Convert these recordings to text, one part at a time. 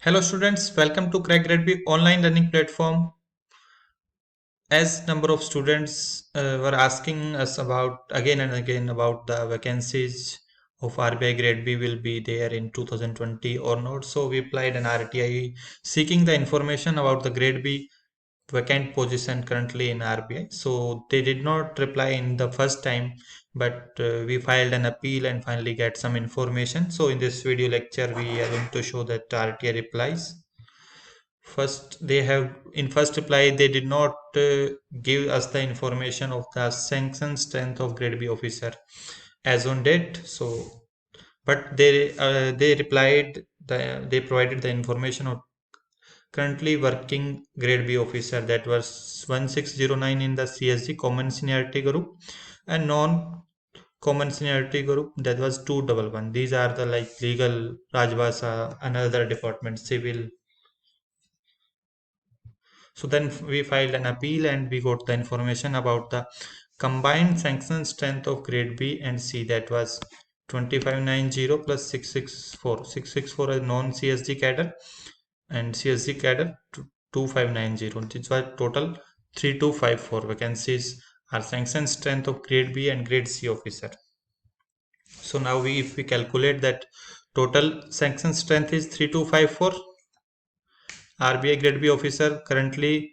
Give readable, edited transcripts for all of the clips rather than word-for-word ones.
Hello students, welcome to Crack Grade B online learning platform. As number of students were asking us about again and again about the vacancies of RBI Grade B will be there in 2020 or not. So we applied an RTI seeking the information about the Grade B vacant position currently in RBI. So they did not reply in the first time, but we filed an appeal and finally get some information. So in this video lecture, we are going to show that RTI replies. First, they have in first reply they did not give us the information of the sanction strength of grade B officer as on date. So, but they replied they provided the information of currently working grade B officer, that was 1609 in the CSG common seniority group, and non common seniority group that was 211. These are the like legal, Rajbasa, another department, civil. So then we filed an appeal and we got the information about the combined sanction strength of grade B and C, that was 2590 plus 664. 664 is non-CSG cadre and CSG cadre 2590. This was total 3254 vacancies are sanction strength of grade B and grade C officer. So now if we calculate that total sanction strength is 3254. RBI Grade B officer currently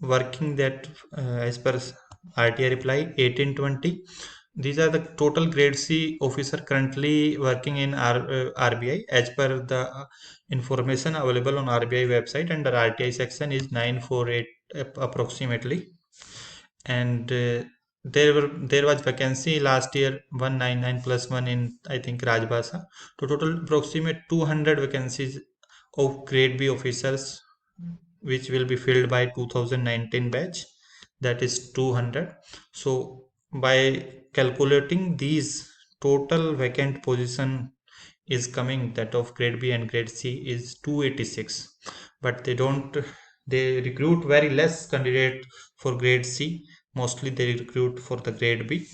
working that as per RTI reply 1820. These are the total Grade C officer currently working in RBI as per the information available on RBI website under RTI section is 948 approximately. And there was vacancy last year 199 plus 1 in I think Rajbasa. To total approximate 200 vacancies of grade B officers which will be filled by 2019 batch, that is 200. So by calculating these total vacant position is coming that of grade B and grade C is 286, but they recruit very less candidate for grade C. Mostly they recruit for the grade B,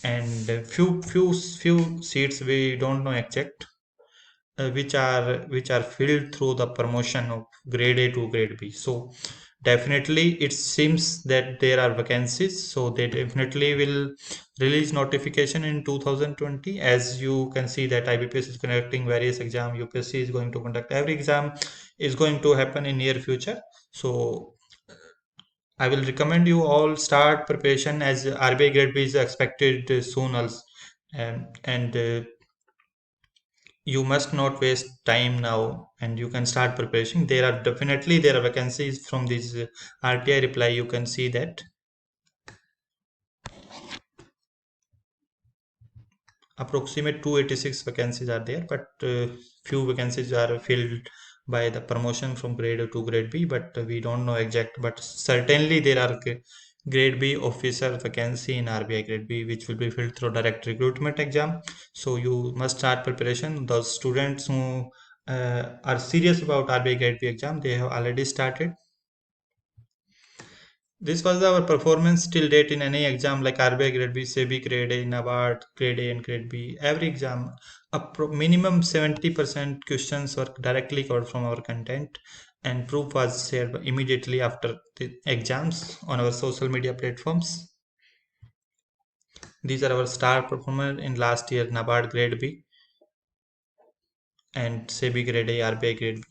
and few seats we don't know exact which are filled through the promotion of grade A to grade B. So definitely it seems that there are vacancies. So they definitely will release notification in 2020. As you can see that IBPS is conducting various exam, UPSC is going to conduct every exam is going to happen in near future. So I will recommend you all start preparation as RBI grade B is expected soon also. And you must not waste time now and you can start preparation. There are vacancies from this RTI reply. You can see that approximate 286 vacancies are there, but few vacancies are filled by the promotion from grade A to grade B, but we don't know exact, but certainly there are grade B officer vacancy in RBI grade B which will be filled through direct recruitment exam. So you must start preparation. Those students who are serious about RBI grade B exam, they have already started. This was our performance till date in any exam like RBI grade B, SEBI grade A, NABARD grade A and grade B. Every exam, minimum 70% questions were directly covered from our content, and proof was shared immediately after the exams on our social media platforms. These are our star performers in last year: NABARD grade B and SEBI grade A, RBI grade B.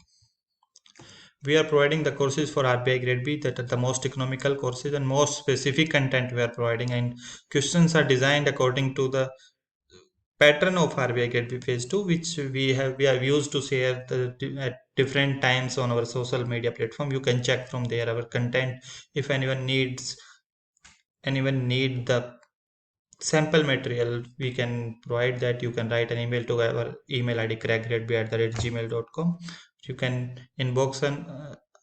We are providing the courses for RBI grade B that are the most economical courses and most specific content we are providing, and questions are designed according to the pattern of RBI grade B phase 2 which we have used to share at different times on our social media platform. You can check from there our content. If anyone need the sample material, we can provide that. You can write an email to our email ID crackgradeb@gmail.com. You can inbox on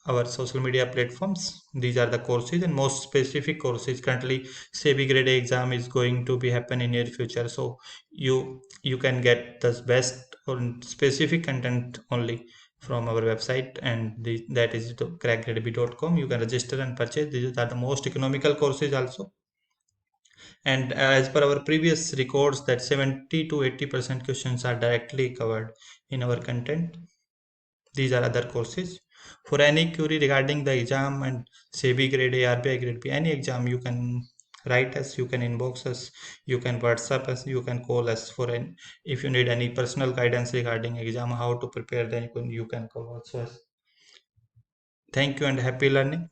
our social media platforms. These are the courses and most specific courses. Currently SEBI grade A exam is going to be happen in near future, so you can get the best or specific content only from our website, and that is crackgradeb.com. You can register and purchase. These are the most economical courses also, and as per our previous records that 70 to 80% questions are directly covered in our content. These are other courses. For any query regarding the exam and SEBI grade A, RBI grade B, any exam, you can write us, you can inbox us, you can WhatsApp us, you can call us for an if you need any personal guidance regarding exam, how to prepare, then you can call also us. Thank you and happy learning.